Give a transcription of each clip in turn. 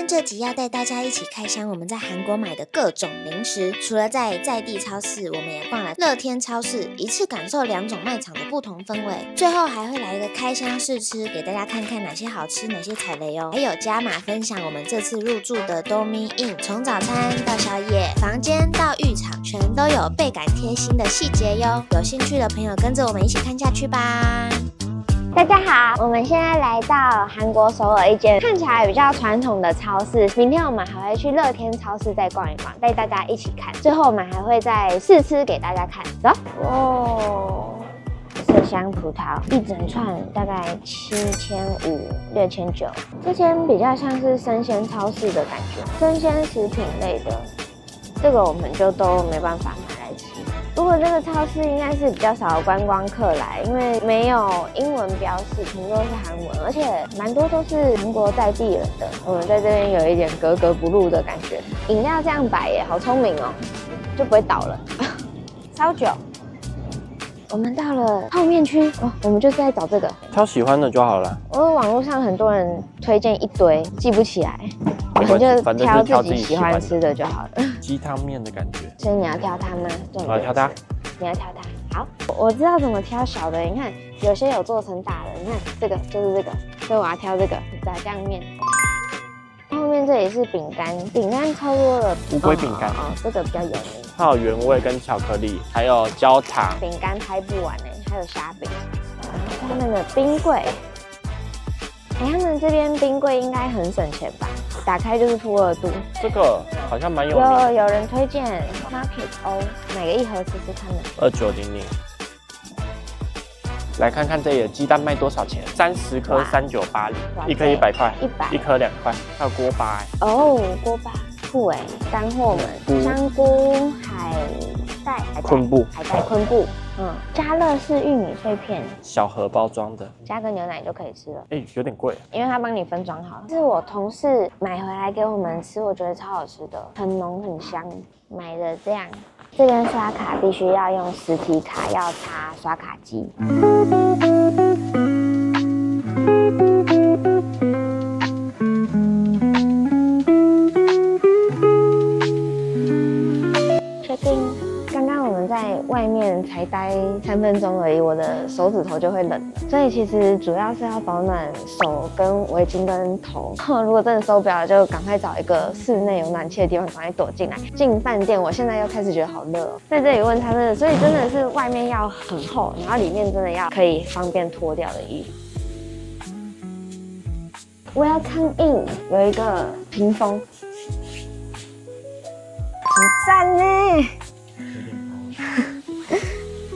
天这集要带大家一起开箱我们在韩国买的各种零食，除了在地超市，我们也逛了乐天超市，一次感受2种卖场的不同氛围。最后还会来一个开箱试吃，给大家看看哪些好吃，哪些踩雷哦。还有加码分享我们这次入住的 Dormy Inn， 从早餐到宵夜，房间到浴场，全都有倍感贴心的细节哟。有兴趣的朋友跟着我们一起看下去吧。大家好，我们现在来到韩国首尔一间看起来比较传统的超市。明天我们还会去乐天超市再逛一逛，带大家一起看。最后我们还会再试吃给大家看。走哦，麝香葡萄一整串大概7500、6900。这间比较像是生鲜超市的感觉，生鲜食品类的，这个我们就都没办法买来吃。不过这个超市应该是比较少观光客来，因为没有英文标示，全都是韩文，而且蛮多都是韩国在地人的。我们在这边有一点格格不入的感觉。饮料这样摆耶，好聪明哦，就不会倒了。超久。我们到了泡面区哦，我们就是在找这个，挑喜欢的就好了。网络上很多人推荐一堆，记不起来，我们就挑自己喜欢吃的就好了。鸡汤面的感觉，所以你要挑它吗？我要挑它。你要挑它。好，我知道怎么挑小的。你看，有些有做成大的。你看这个就是这个，所以我要挑这个炸酱面。后面这里是饼干，饼干超多了。乌龟饼干，这个比较有名。它有原味跟巧克力，还有焦糖。饼干拍不完哎，还有虾饼。他们的冰柜，他们这边冰柜应该很省钱吧？打开就是凸2度。这个好像蛮有名的。有人推荐 Market O， 买个1盒试试看呢。2900。来看看这里的鸡蛋卖多少钱？30颗398，一颗100块，100，一颗2块。还有锅巴哦，锅巴酷哎，干货们，香菇、海带昆布，加乐士玉米碎片，小盒包装的，加个牛奶就可以吃了。有点贵，因为他帮你分装好了。是我同事买回来给我们吃，我觉得超好吃的，很浓很香。买的这样，这边刷卡必须要用实体卡，要插刷卡机。确定。刚刚我们在外面才待3分钟而已，我的手指头就会冷了，所以其实主要是要保暖手跟围巾跟头。如果真的受不了，就赶快找一个室内有暖气的地方，赶快躲进来。进饭店，我现在又开始觉得好热哦，在这里问他们，所以真的是外面要很厚，然后里面真的要可以方便脱掉的衣服。Welcome in， 有一个屏风，很赞呢。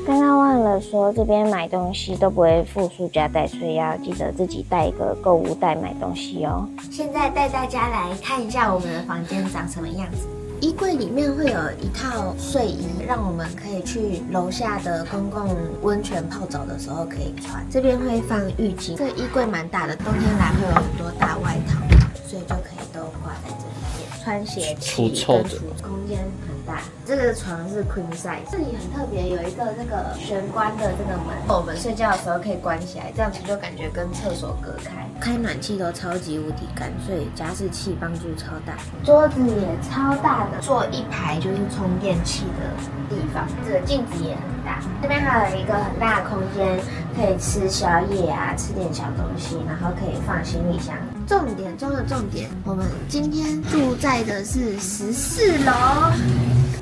刚刚忘了说，这边买东西都不会附塑胶袋，所以要记得自己带一个购物袋买东西哦。现在带大家来看一下我们的房间长什么样子。衣柜里面会有一套睡衣，让我们可以去楼下的公共温泉泡澡的时候可以穿。这边会放浴巾，这个衣柜蛮大的，冬天来会有很多大外套，所以就可以都挂在这里面。穿鞋器跟空间很大。这个床是 queen size， 这里很特别，有一个这个玄关的这个门，我们睡觉的时候可以关起来，这样子就感觉跟厕所隔开。开暖气都超级无敌干，所以加湿器帮助超大。桌子也超大的，坐一排就是充电器的地方。这个镜子也很大，这边还有一个很大的空间，可以吃宵夜啊，吃点小东西，然后可以放行李箱。重点中的重点，我们今天住在的是14楼。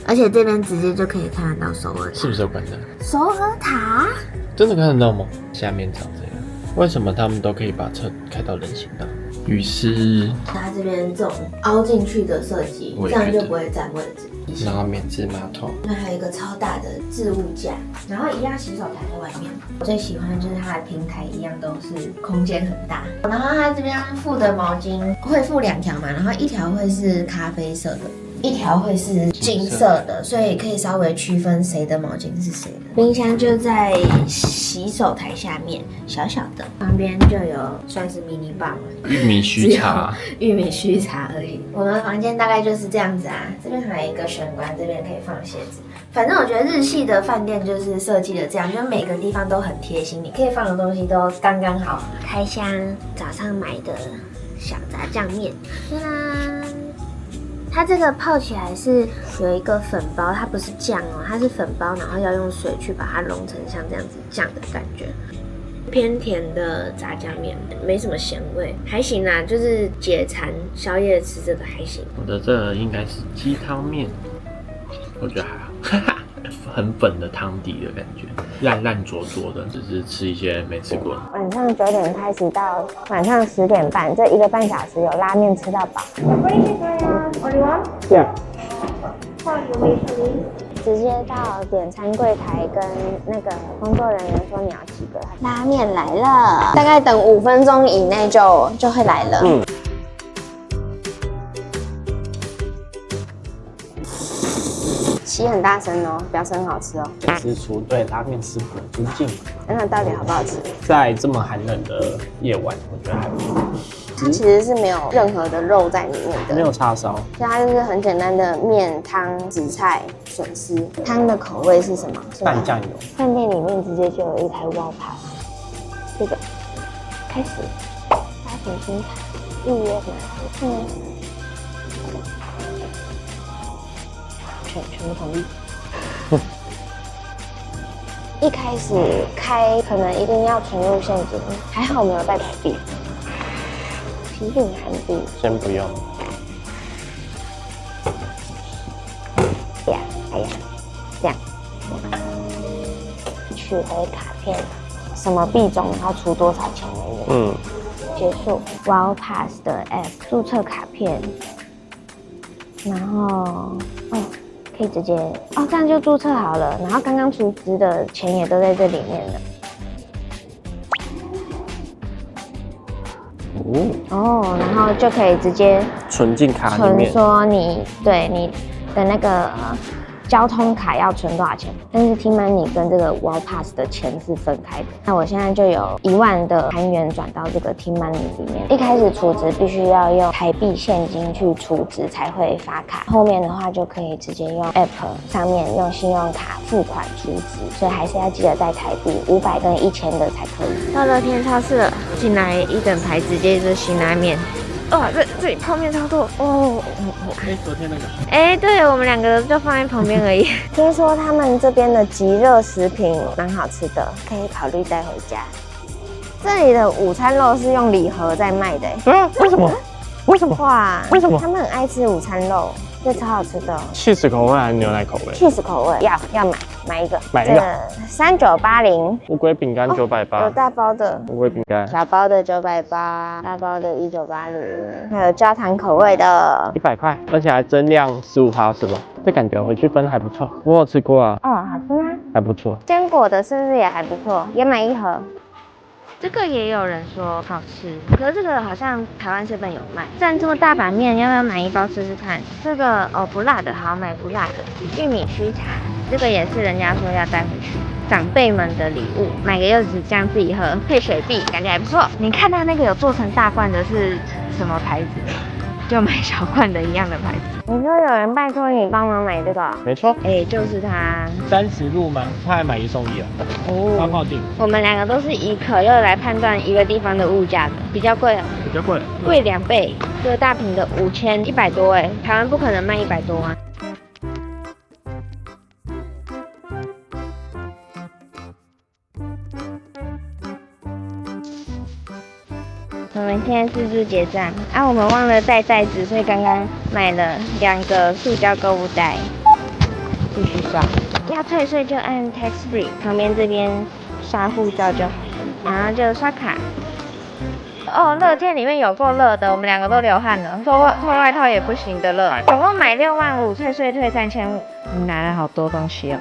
而且这边直接就可以看得到首尔塔，是不是有关灯？首尔塔真的看得到吗？下面长这样，为什么他们都可以把车开到人行道？于是它这边这种凹进去的设计，这样就不会占位置。然后免治马桶，那还有一个超大的置物架，然后一样洗手台在外面。我最喜欢的就是它的平台一样都是空间很大，然后它这边附的毛巾会附2条嘛，然后一条会是咖啡色的。一条会是金色的，所以可以稍微区分谁的毛巾是谁的。冰箱就在洗手台下面，小小的，旁边就有算是迷你棒，玉米须茶，玉米须茶而已。我们房间大概就是这样子啊，这边还有一个玄关，这边可以放鞋子。反正我觉得日系的饭店就是设计的这样，就每个地方都很贴心，你可以放的东西都刚刚好。开箱早上买的小炸酱面，对啦。它这个泡起来是有一个粉包，它不是酱哦，它是粉包，然后要用水去把它弄成像这样子酱的感觉。偏甜的炸酱面，没什么咸味，还行啦，就是解馋宵夜吃这个还行。我的这个应该是鸡汤面，我觉得还好，很粉的汤底的感觉，烂烂浊浊的，只是吃一些没吃过的。晚上9点开始到晚上10点半，这1个半小时有拉面吃到饱。Yeah. 直接到点餐柜台跟那个工作人员说你要几个，拉面来了，大概等5分钟以内就会来了。洗很大声哦，表示很好吃哦。私厨对拉面师傅的尊敬。那到底好不好吃？在这么寒冷的夜晚，我觉得还不错。它其实是没有任何的肉在里面的，没有叉烧，所以它就是很简单的面汤、紫菜、笋丝。汤的口味是什么？拌酱油。饭店里面直接就有一台 Wow Pass， 这个开始发点心卡预约吗？全部同意。一开始开可能一定要存入现金，还好我没有带台币。提领韩币，先不用。哎呀，这样，取回卡片，什么币种，然后出多少钱而已。结束。Wow Pass 的 App 注册卡片，然后可以直接这样就注册好了。然后刚刚储值的钱也都在这里面了。然后就可以直接存进卡里面。存说你对你的那个交通卡要存多少钱，但是T Money跟这个 Wow Pass 的钱是分开的。那我现在就有1万的韩元转到这个T Money里面。一开始储值必须要用台币现金去储值才会发卡，后面的话就可以直接用 App 上面用信用卡付款储值，所以还是要记得带台币500跟1000的才可以。到乐天超市了，进来一整排直接就是辛拉面。哇，这里泡面超多哦！昨天那个。对，我们2个就放在旁边而已。听说他们这边的即热食品蛮好吃的，可以考虑带回家。这里的午餐肉是用礼盒在卖的。为什么？为什么？哇，为什么？他们很爱吃午餐肉，这超好吃的。cheese 口味还是牛奶口味？cheese 口味要买一个。买一个。3980。乌龟饼干980。有大包的。乌龟饼干。小包的980，大包的1980，还有焦糖口味的100块，而且还增量15%是吧？这感觉回去分还不错，我有吃过啊。好吃吗？还不错。坚果的是不是也还不错？也买1盒。这个也有人说好吃，可是这个好像台湾7-11有卖。蘸这么大把面，要不要买1包试试看？这个不辣的，好买不辣的。玉米须茶，这个也是人家说要带回去，长辈们的礼物，买个柚子酱自己喝，配水碧，感觉还不错。你看到那个有做成大罐的是什么牌子？就买小罐的一样的牌子。你说有人拜托你帮忙买这个？没错。就是他。30路吗？他还买1送1啊。发泡订。我们2个都是以可乐来判断一个地方的物价的，比较贵。比较贵。贵2倍。这个大瓶的5100多台湾不可能卖100多啊。我们现在自助结账我们忘了带袋子，所以刚刚买了2个塑胶购物袋，继续刷。要退税就按 tax free， 旁边这边刷护照就好，然后就刷卡。乐天里面有够热的，我们2个都流汗了，脱外套也不行的热。总共买6万5，退税退3500，你拿了好多东西哦。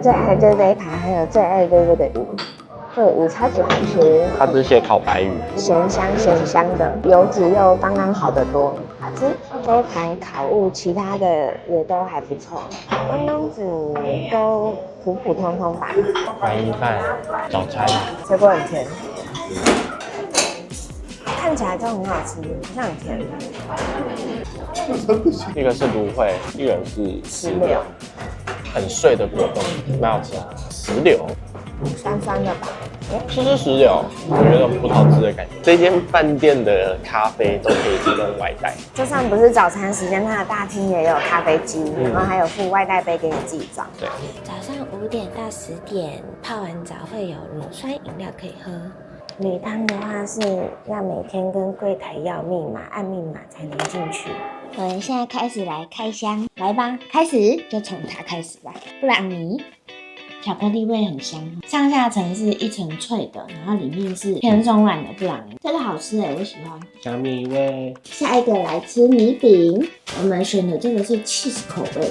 最爱就这一盘，还有最爱哥哥的鱼，这个鱼超级好吃。它只写烤白鱼，咸香的，油脂又刚刚好的多。吃。这一盘烤物，其他的也都还不错。关东煮都普普通通吧。白米饭、早餐，水果很甜，看起来就很好吃，好像很甜。一个是芦荟，一个是石榴，很碎的果冻，蛮好吃的。石榴，酸酸的吧？吃石榴，我觉得葡萄汁的感觉。这间饭店的咖啡都可以提供外带，就算不是早餐时间，它的大厅也有咖啡机，然后还有附外带杯给你自己装。对，早上5点到10点泡完澡会有乳酸饮料可以喝。女汤的话是要每天跟柜台要密码，按密码才能进去。我们现在开始来开箱，来吧，开始就从它开始吧。布朗尼，巧克力味很香，上下层是一层脆的，然后里面是偏松软的布朗尼，这个好吃我喜欢。虾米味。下一个来吃米饼，我们选的这个是 cheese 口味。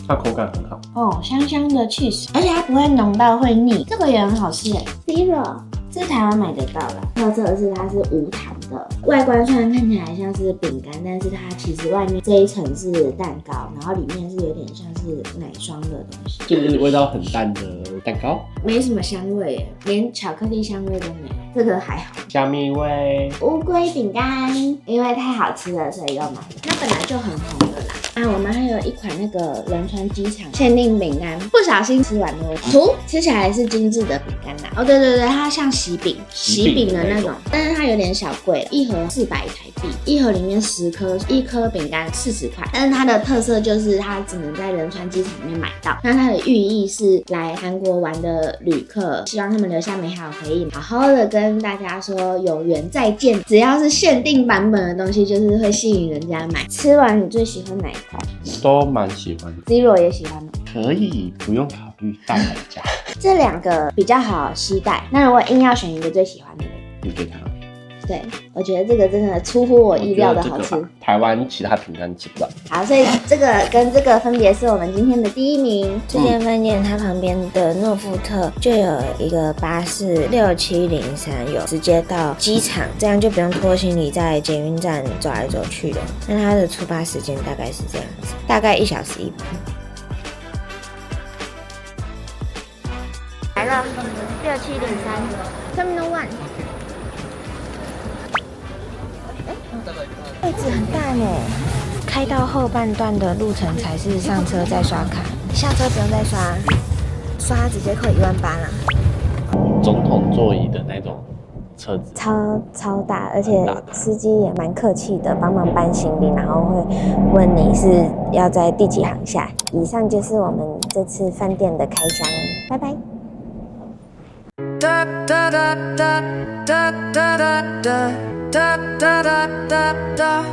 它口感很好哦，香香的 cheese， 而且它不会浓到会腻，这个也很好吃Zero， 这台湾买得到啦。特色的是它是无糖的，外观虽然看起来像是饼干，但是它其实外面这一层是蛋糕，然后里面是有点像是奶霜的东西，就是味道很淡的蛋糕，没什么香味耶，连巧克力香味都没有。这个还好。虾米味。乌龟饼干，因为太好吃了，所以又买。它本来就很红的啦。我们还有一款那个仁川机场限定饼干，不小心吃完了。图吃起来是精致的饼干啦。哦，对对对，它像喜饼的那种，但是它有点小贵，一盒400台币，一盒里面10颗，一颗饼干40块。但是它的特色就是它只能在仁川机场里面买到。那它的寓意是来韩国玩的旅客，希望他们留下美好的回忆，好好的跟大家说有缘再见。只要是限定版本的东西，就是会吸引人家买。吃完你最喜欢哪一块？都蛮喜欢的。 Zero 也喜欢吗？可以不用考虑带回家。这两个比较好携带。那如果硬要选一个最喜欢的呢？你给他。对，我觉得这个真的出乎我意料的好吃。台湾其他饼干吃不到。好，所以这个跟这个分别是我们今天的第1名。这间饭店它旁边的诺富特就有一个巴士6703，有直接到机场，这样就不用拖行李在捷运站走来走去的。那它的出发时间大概是这样子，大概1小时1班。来了，6703 Terminal 1。位置很大呢，开到后半段的路程才是上车再刷卡，下车不用再刷，刷直接扣18000了。总统座椅的那种车子，超大，而且司机也蛮客气的，帮忙搬行李，然后会问你是要在第几航下。以上就是我们这次饭店的开箱，拜拜。Da da da da da da da da da da da da